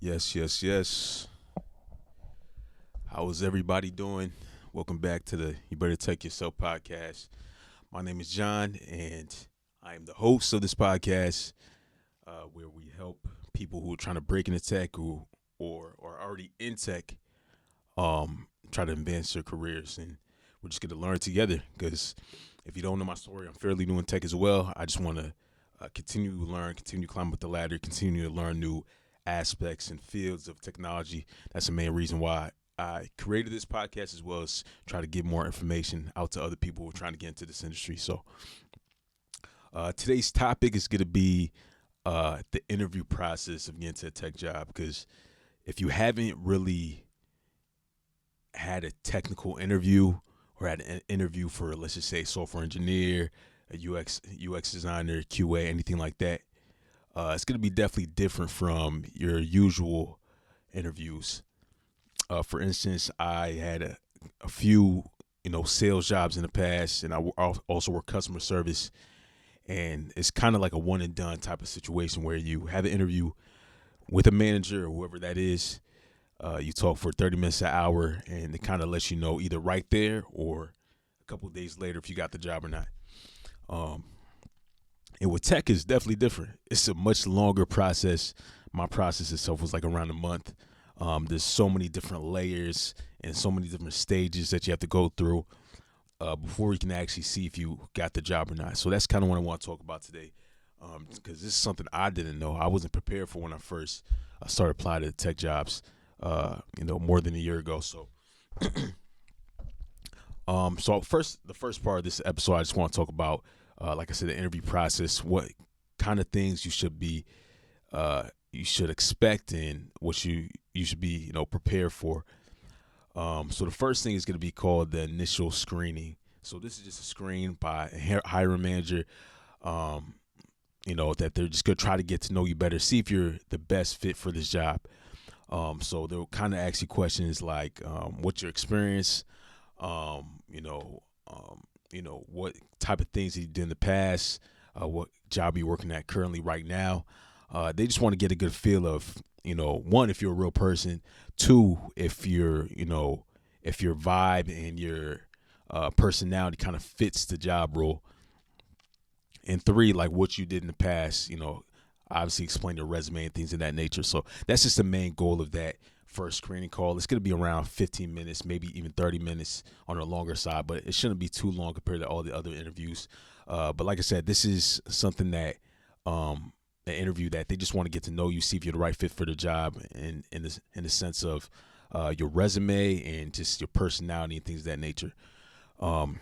Yes, yes, yes. How is everybody doing? Welcome back to the You Better Take Yourself podcast. My name is John, and I am the host of this podcast, where we help people who are trying to break into tech or are already in tech try to advance their careers. And we're just going to learn together because if you don't know my story, I'm fairly new in tech as well. I just want to continue to learn, continue to climb up the ladder, continue to learn new aspects and fields of technology. That's the main reason why I created this podcast, as well as try to get more information out to other people who are trying to get into this industry. So today's topic is going to be the interview process of getting to a tech job. Because if you haven't really had a technical interview or had an interview for, let's just say, software engineer, a UX designer, QA, anything like that, it's going to be definitely different from your usual interviews. For instance, I had a few sales jobs in the past, and also work customer service, and it's kind of like a one and done type of situation where you have an interview with a manager or whoever that is. You talk for 30 minutes an hour, and it kind of lets you know either right there or a couple of days later if you got the job or not. Um, and with tech, is definitely different. It's a much longer process. My process itself was like around a month. There's so many different layers and so many different stages that you have to go through before you can actually see if you got the job or not. So that's kind of what I want to talk about today, because this is something I didn't know. I wasn't prepared for when I first started applying to tech jobs. More than a year ago. So first, the first part of this episode, I just want to talk about, like I said, the interview process. What kind of things you should expect, and what you should be, prepared for. So the first thing is going to be called the initial screening. So this is just a screen by a hiring manager. Um, that they're just going to try to get to know you better, see if you're the best fit for this job. So they'll kind of ask you questions like, what's your experience? Um, you know, what type of things you did in the past? What job you're working at currently right now? They just want to get a good feel of, one, if you're a real person. Two, if your vibe and your personality kind of fits the job role. And three, like what you did in the past, obviously explain your resume and things of that nature. So that's just the main goal of that first screening call. It's going to be around 15 minutes, maybe even 30 minutes on the longer side, but it shouldn't be too long compared to all the other interviews. But like I said, this is something that, an interview that they just want to get to know you, see if you're the right fit for the job, in the sense of your resume and just your personality and things of that nature. Um,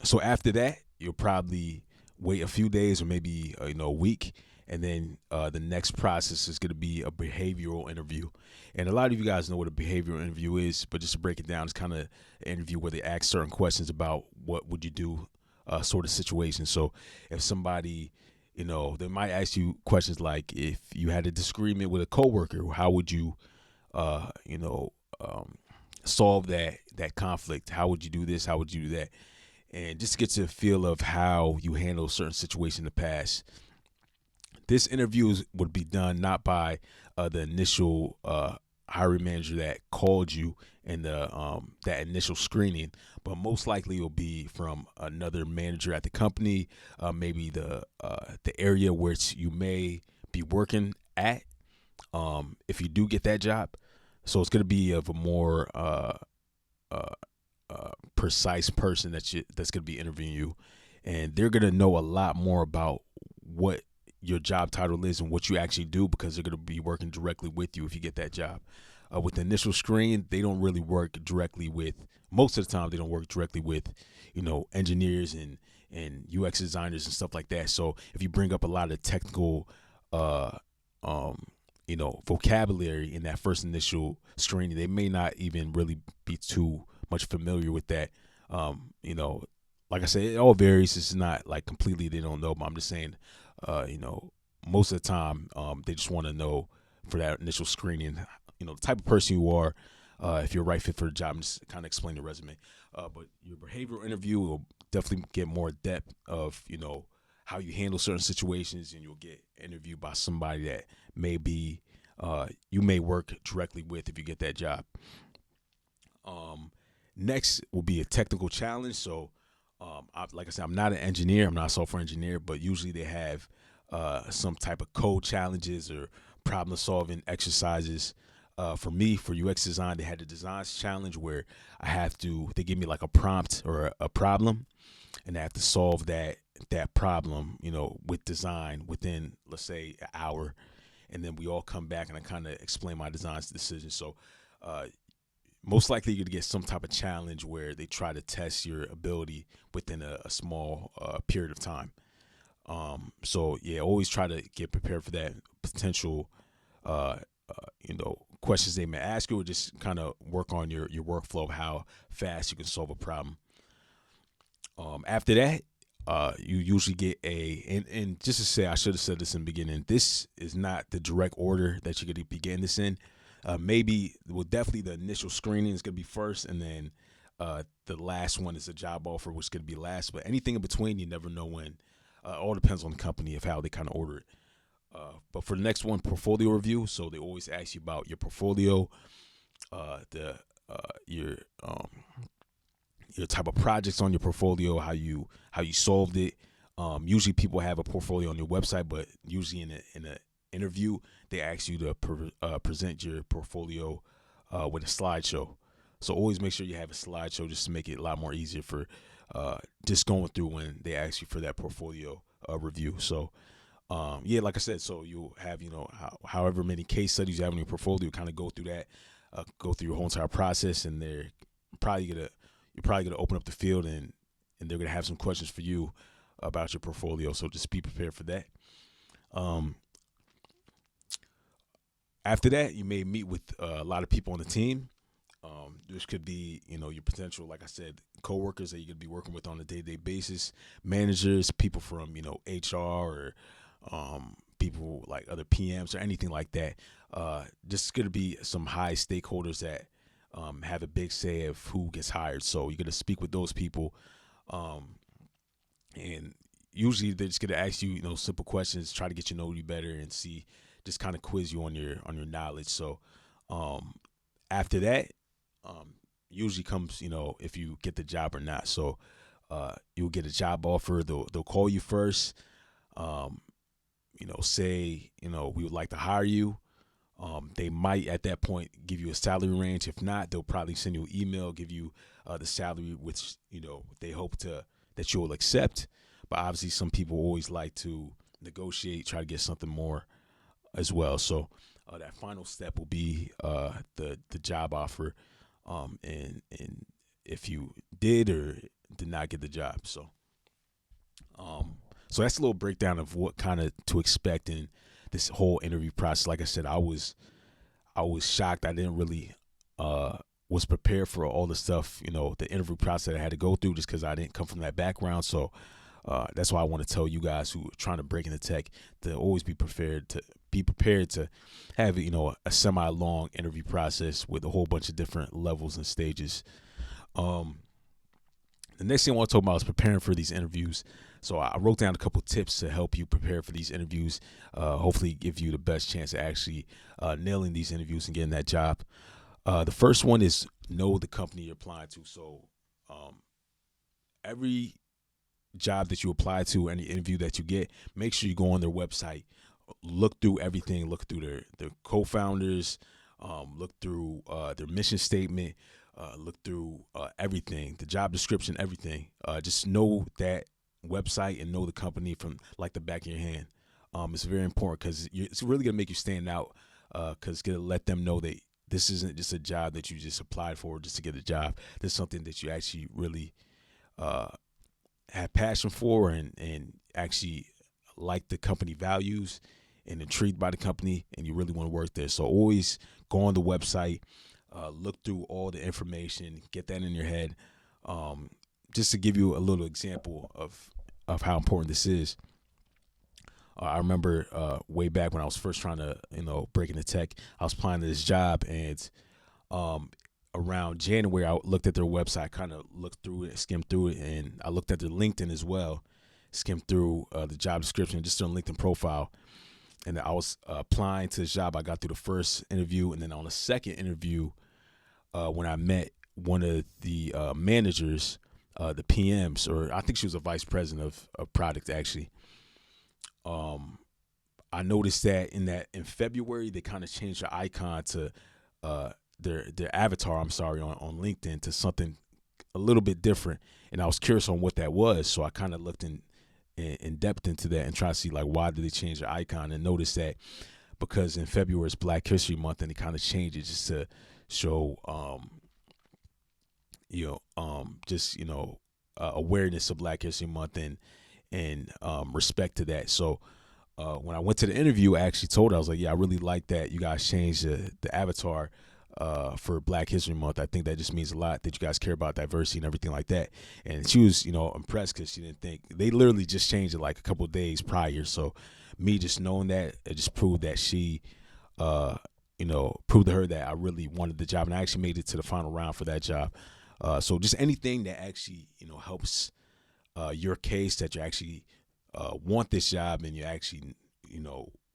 so after that, you'll probably wait a few days or maybe a week, and then the next process is going to be a behavioral interview. And a lot of you guys know what a behavioral interview is, but just to break it down, it's kind of an interview where they ask certain questions about what would you do, sort of situation. So if somebody, they might ask you questions like, if you had a disagreement with a coworker, how would you, uh, you know, um, solve that conflict? How would you do this? How would you do that? And just get to a feel of how you handle certain situations in the past. This interview would be done not by the initial hiring manager that called you in the that initial screening, but most likely it will be from another manager at the company, maybe the area which you may be working at. If you do get that job, so it's going to be of a more uh, precise person that's going to be interviewing you, and they're going to know a lot more about what your job title is and what you actually do, because they're going to be working directly with you if you get that job. With the initial screen, they don't really work directly with. Most of the time, they don't work directly with, engineers and UX designers and stuff like that. So if you bring up a lot of technical, uh, vocabulary in that first initial screening, they may not even really be too much familiar with that. Like I said, it all varies. It's not like completely they don't know, but I'm just saying, uh, you know, most of the time, they just want to know for that initial screening, the type of person you are, if you're a right fit for the job, and just kind of explain the resume. But your behavioral interview will definitely get more depth of, how you handle certain situations, and you'll get interviewed by somebody that may be you may work directly with if you get that job. Next will be a technical challenge. So, like I said, I'm not an engineer. I'm not a software engineer, but usually they have some type of code challenges or problem solving exercises. For me, for UX design, they had the designs challenge where they give me like a prompt or a problem, and I have to solve that problem, with design within, let's say, an hour, and then we all come back and I kind of explain my designs decision. So, most likely you're gonna get some type of challenge where they try to test your ability within a small period of time. So yeah, always try to get prepared for that potential, uh, questions they may ask you, or just kind of work on your workflow of how fast you can solve a problem. After that, you usually get and just to say, I should have said this in the beginning. This is not the direct order that you're going to be getting this in. Definitely the initial screening is going to be first, and then the last one is a job offer, which is going to be last. But anything in between, you never know when. All depends on the company of how they kind of order it. But for the next one, portfolio review. So they always ask you about your portfolio, the your type of projects on your portfolio, how you solved it. Usually people have a portfolio on your website, but usually in a interview they ask you to present your portfolio with a slideshow. So always make sure you have a slideshow just to make it a lot more easier for just going through when they ask you for that portfolio review. So yeah, like I said, so you'll have however many case studies you have in your portfolio, kind of go through that, go through your whole entire process, and probably gonna you're probably gonna open up the field, and they're gonna have some questions for you about your portfolio. So just be prepared for that. Um, After that, you may meet with a lot of people on the team. This could be, your potential, like I said, coworkers that you're gonna be working with on a day-to-day basis, managers, people from, HR, or people like other PMs or anything like that. Just gonna be some high stakeholders that have a big say of who gets hired. So you're gonna speak with those people, and usually they're just gonna ask you, simple questions, try to get you know you better, and just kind of quiz you on your knowledge. So after that, usually comes, if you get the job or not. So you'll get a job offer. They'll call you first. Say, we would like to hire you. They might at that point give you a salary range. If not, they'll probably send you an email, give you the salary which they hope that you will accept. But obviously, some people always like to negotiate, try to get something more as well. So that final step will be the job offer, and if you did or did not get the job. So that's a little breakdown of what kind of to expect in this whole interview process. Like I said, I was shocked. I didn't really was prepared for all the stuff, the interview process I had to go through, just because I didn't come from that background. So that's why I want to tell you guys who are trying to break into tech to always be prepared to have a semi-long interview process with a whole bunch of different levels and stages. The next thing I want to talk about is preparing for these interviews. So I wrote down a couple tips to help you prepare for these interviews. Hopefully, give you the best chance of actually nailing these interviews and getting that job. The first one is know the company you're applying to. So every job that you apply to, any interview that you get, make sure you go on their website, look through everything, look through their co-founders, look through their mission statement, look through everything, the job description, everything. Just know that website and know the company from like the back of your hand. It's very important because it's really gonna make you stand out. Because it's gonna let them know that this isn't just a job that you just applied for just to get a job. This is something that you actually really have passion for, and actually like the company values and intrigued by the company, and you really want to work there. So always go on the website, look through all the information, get that in your head. Just to give you a little example of how important this is. I remember way back when I was first trying to break into tech, I was applying to this job, and around January, I looked at their website, kind of looked through it, skimmed through it, and I looked at their LinkedIn as well, skimmed through the job description, just their LinkedIn profile. and I was applying to the job. I got through the first interview, and then on the second interview, when I met one of the managers, the PMs, or I think she was a vice president of product actually. I noticed that in February they kind of changed their icon to their avatar. I'm sorry, on LinkedIn to something a little bit different, and I was curious on what that was. So I kind of looked in depth into that and tried to see like why did they change their icon, and noticed that because in February is Black History Month, and they kind of changed it just to show just awareness of Black History Month and respect to that. So when I went to the interview, I actually told her, I was like, yeah, I really like that you guys changed the avatar for Black History Month. I think that just means a lot that you guys care about diversity and everything like that. And she was, impressed because she didn't think they literally just changed it like a couple of days prior. So me just knowing that, it just proved that she, proved to her that I really wanted the job, and I actually made it to the final round for that job. So just anything that actually, helps your case, that you actually want this job, and you actually,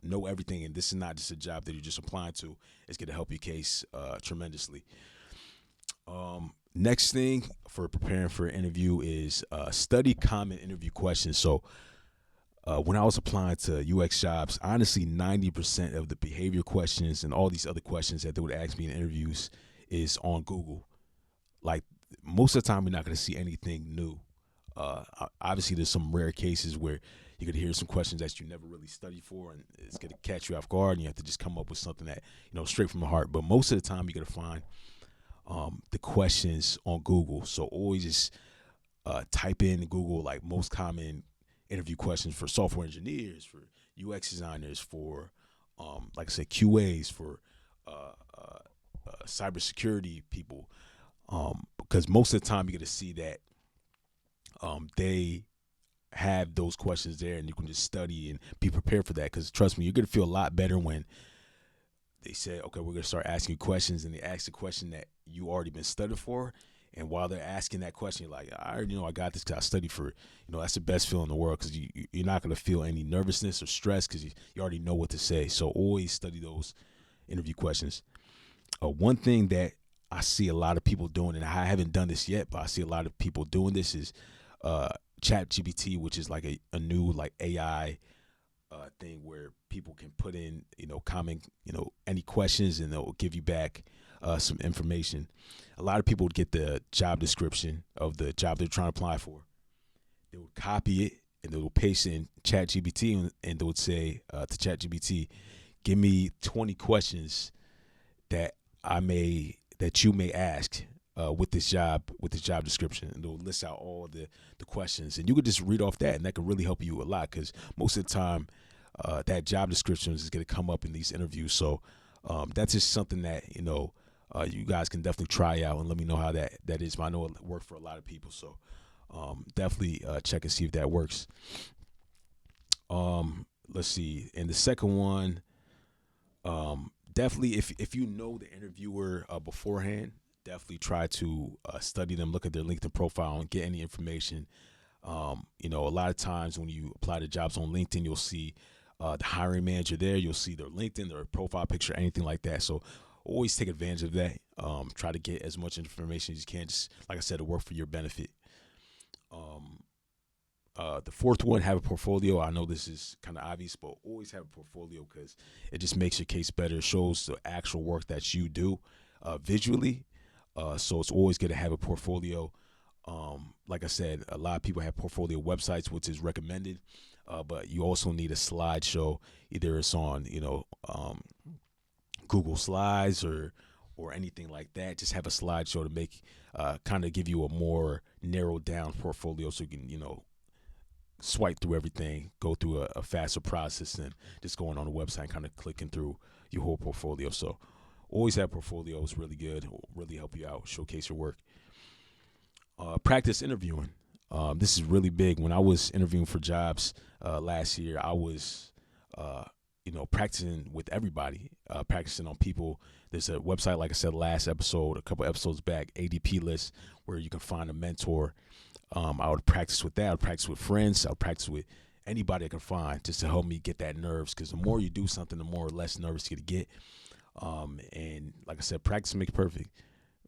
know everything, and this is not just a job that you're just applying to, it's going to help your case tremendously. Next thing for preparing for an interview is study common interview questions. So when I was applying to UX jobs, honestly, 90% of the behavior questions and all these other questions that they would ask me in interviews is on Google. Like most of the time, we're not going to see anything new. Obviously, there's some rare cases where you're going to hear some questions that you never really studied for, and it's going to catch you off guard, and you have to just come up with something that, straight from the heart. But most of the time, you're going to find the questions on Google. So always just type in Google, like most common interview questions for software engineers, for UX designers, for, like I said, QAs, for cybersecurity people. Because most of the time, you're going to see that they have those questions there, and you can just study and be prepared for that. Because trust me, you're going to feel a lot better when they say, okay, we're going to start asking you questions, and they ask the question that you already been studying for. And while they're asking that question, you're like, I already know I got this because I studied for it. That's the best feeling in the world, because you're not going to feel any nervousness or stress because you already know what to say. So always study those interview questions. One thing that I see a lot of people doing, and I haven't done this yet, but I see a lot of people doing this, is ChatGPT, which is like a new like AI thing where people can put in, comment, any questions, and they'll give you back some information. A lot of people would get the job description of the job they're trying to apply for. They would copy it and they would paste it in ChatGPT, and they would say to ChatGPT, give me 20 questions that you may ask with this job description, and they'll list out all the questions, and you could just read off that, and that could really help you a lot, because most of the time that job description is going to come up in these interviews. So that's just something that you guys can definitely try out, and let me know how that is. I know it worked for a lot of people, so definitely check and see if that works. Let's see. And the second one, definitely if you know the interviewer beforehand, definitely try to study them, look at their LinkedIn profile, and get any information. A lot of times when you apply to jobs on LinkedIn, you'll see the hiring manager there. You'll see their LinkedIn, their profile picture, anything like that. So always take advantage of that. Try to get as much information as you can. Just like I said, to work for your benefit. The fourth one, have a portfolio. I know this is kind of obvious, but always have a portfolio, because it just makes your case better. It shows the actual work that you do visually. So it's always good to have a portfolio. Like I said, a lot of people have portfolio websites, which is recommended, but you also need a slideshow. Either it's on, Google Slides or anything like that. Just have a slideshow to make kind of give you a more narrowed down portfolio, so you can swipe through everything, go through a faster process than just going on the website, kind of clicking through your whole portfolio. So always have portfolio. It's really good. It will really help you out, showcase your work. Practice interviewing. This is really big. When I was interviewing for jobs last year, I was practicing with everybody, practicing on people. There's a website, like I said last episode, a couple episodes back, ADP List, where you can find a mentor. I would practice with that. I would practice with friends. I would practice with anybody I can find just to help me get that nerves. Because the more you do something, the more or less nervous you get. And like I said, practice makes perfect.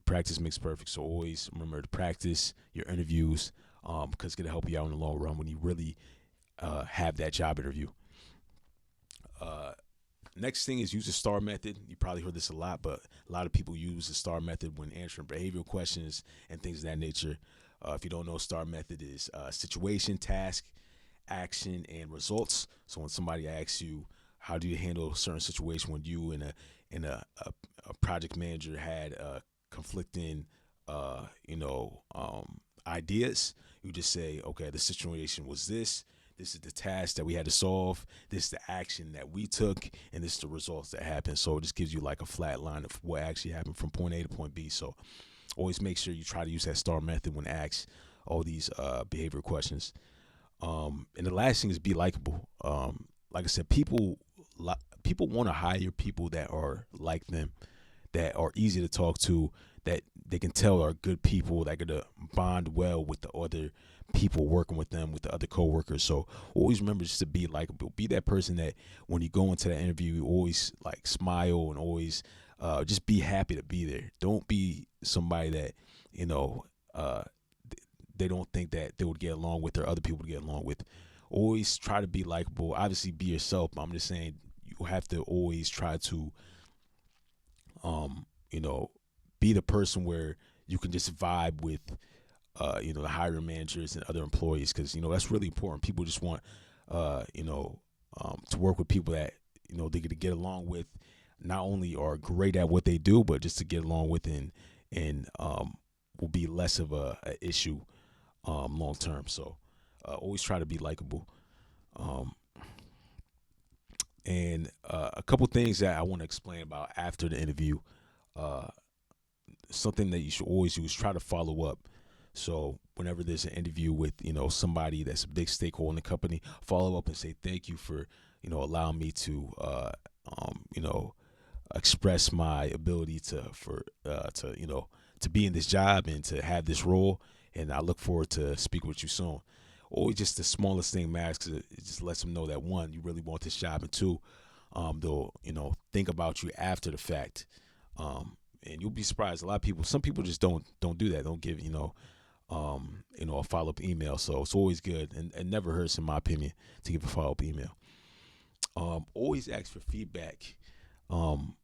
Practice makes perfect. So always remember to practice your interviews, because it's gonna help you out in the long run when you really have that job interview. Uh, Next thing is use the STAR method. You probably heard this a lot, but a lot of people use the STAR method when answering behavioral questions and things of that nature. If you don't know, STAR method is situation, task, action, and results. So when somebody asks you, how do you handle a certain situation when you and a project manager had conflicting, ideas, you just say, okay, the situation was this. This is the task that we had to solve. This is the action that we took, and this is the results that happened. So it just gives you like a flat line of what actually happened from point A to point B. So always make sure you try to use that STAR method when asked all these behavioral questions. And the last thing is be likable. Like I said, people want to hire people that are like them, that are easy to talk to, that they can tell are good people, that are gonna bond well with the other people working with them, with the other coworkers. So always remember just to be likable. Be that person that when you go into that interview, you always like smile and always just be happy to be there. Don't be somebody that you know uh, they don't think that they would get along with or other people to get along with. Always try to be likable. Obviously, be yourself. But I'm just saying you have to always try to, um, you know, be the person where you can just vibe with, the hiring managers and other employees, because that's really important. People just want, to work with people that they get along with, not only are great at what they do, but just to get along with and will be less of a issue long term. So always try to be likable. Um, and a couple things that I want to explain about after the interview. Uh, Something that you should always do is try to follow up. So whenever there's an interview with somebody that's a big stakeholder in the company, follow up and say thank you for allowing me to express my ability to be in this job and to have this role, and I look forward to speaking with you soon. Always just the smallest thing matters, because it just lets them know that one, you really want this job, and two, they'll think about you after the fact. And you'll be surprised. A lot of people, some people just don't do that. Don't give a follow up email. So it's always good, and it never hurts, in my opinion, to give a follow up email. Always ask for feedback. In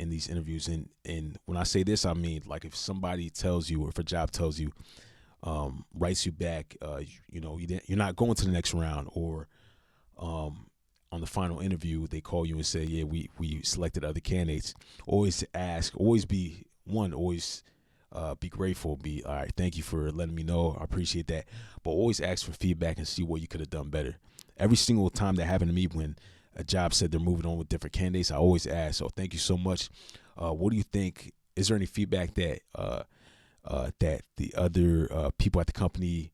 these interviews, and when I say this, I mean like if somebody tells you, or if a job tells you, writes you back, you're not going to the next round, or on the final interview, they call you and say, yeah, we selected other candidates. Always ask, always be one, always be grateful, be all right, thank you for letting me know, I appreciate that. But always ask for feedback and see what you could have done better. Every single time that happened to me, when a job said they're moving on with different candidates, I always ask, oh, thank you so much. What do you think? Is there any feedback that the other people at the company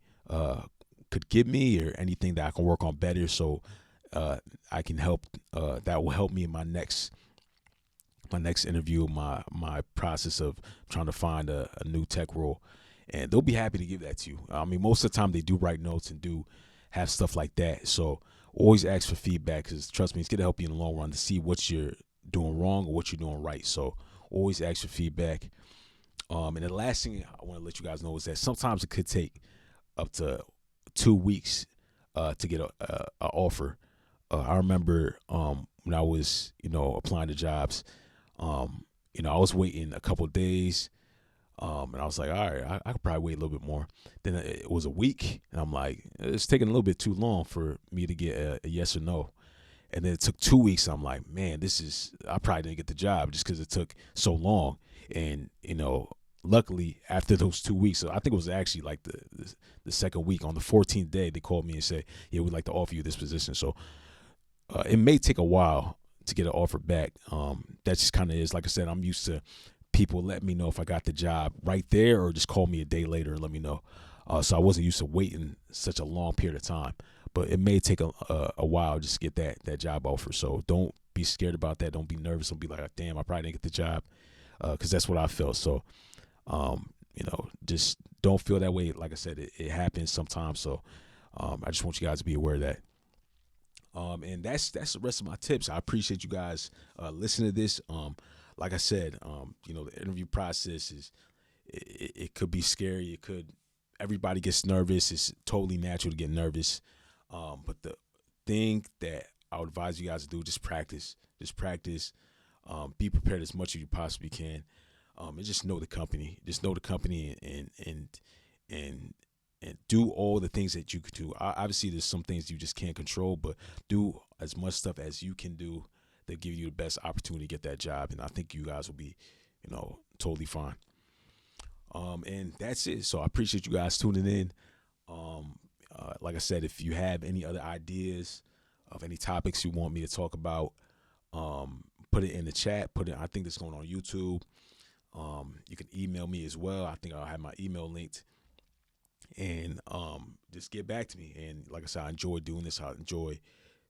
could give me, or anything that I can work on better, so I can help, that will help me in my next interview, my process of trying to find a new tech role. And they'll be happy to give that to you. I mean, most of the time they do write notes and do have stuff like that. So always ask for feedback, because trust me, it's going to help you in the long run to see what you're doing wrong or what you're doing right. So always ask for feedback. And the last thing I want to let you guys know is that sometimes it could take up to 2 weeks to get a offer. I remember when I was, applying to jobs, I was waiting a couple of days, and I was like, all right, I could probably wait a little bit more. Then it was a week, and I'm like, it's taking a little bit too long for me to get a yes or no. And then it took 2 weeks. I'm like, man, I probably didn't get the job just because it took so long. And, luckily after those 2 weeks, so I think it was actually like the second week, on the 14th day, they called me and said, yeah, we'd like to offer you this position. So it may take a while to get an offer back. That just kind of is, like I said, I'm used to people letting me know if I got the job right there, or just call me a day later and let me know. So I wasn't used to waiting such a long period of time. But it may take a while just to get that job offer. So don't be scared about that. Don't be nervous. Don't be like, damn, I probably didn't get the job, because that's what I felt. So, just don't feel that way. Like I said, it happens sometimes. So I just want you guys to be aware of that. And that's the rest of my tips. I appreciate you guys listening to this. Like I said, the interview process it could be scary. Everybody gets nervous. It's totally natural to get nervous. But the thing that I would advise you guys to do, just practice. Just practice. Be prepared as much as you possibly can. And just know the company. Just know the company and do all the things that you could do. Obviously, there's some things you just can't control, but do as much stuff as you can do that give you the best opportunity to get that job. And I think you guys will be, totally fine. And that's it. So I appreciate you guys tuning in. Like I said, if you have any other ideas of any topics you want me to talk about, put it in the chat. I think this is going on YouTube. You can email me as well. I think I'll have my email linked. And just get back to me. And like I said, I enjoy doing this. I enjoy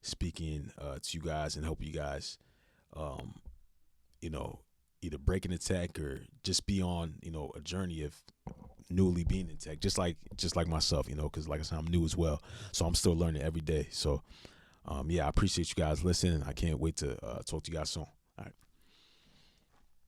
speaking to you guys and helping you guys, either break into tech or just be on, a journey of newly being in tech, just like myself, because like I said, I'm new as well. So I'm still learning every day. So, I appreciate you guys listening. I can't wait to talk to you guys soon. All right.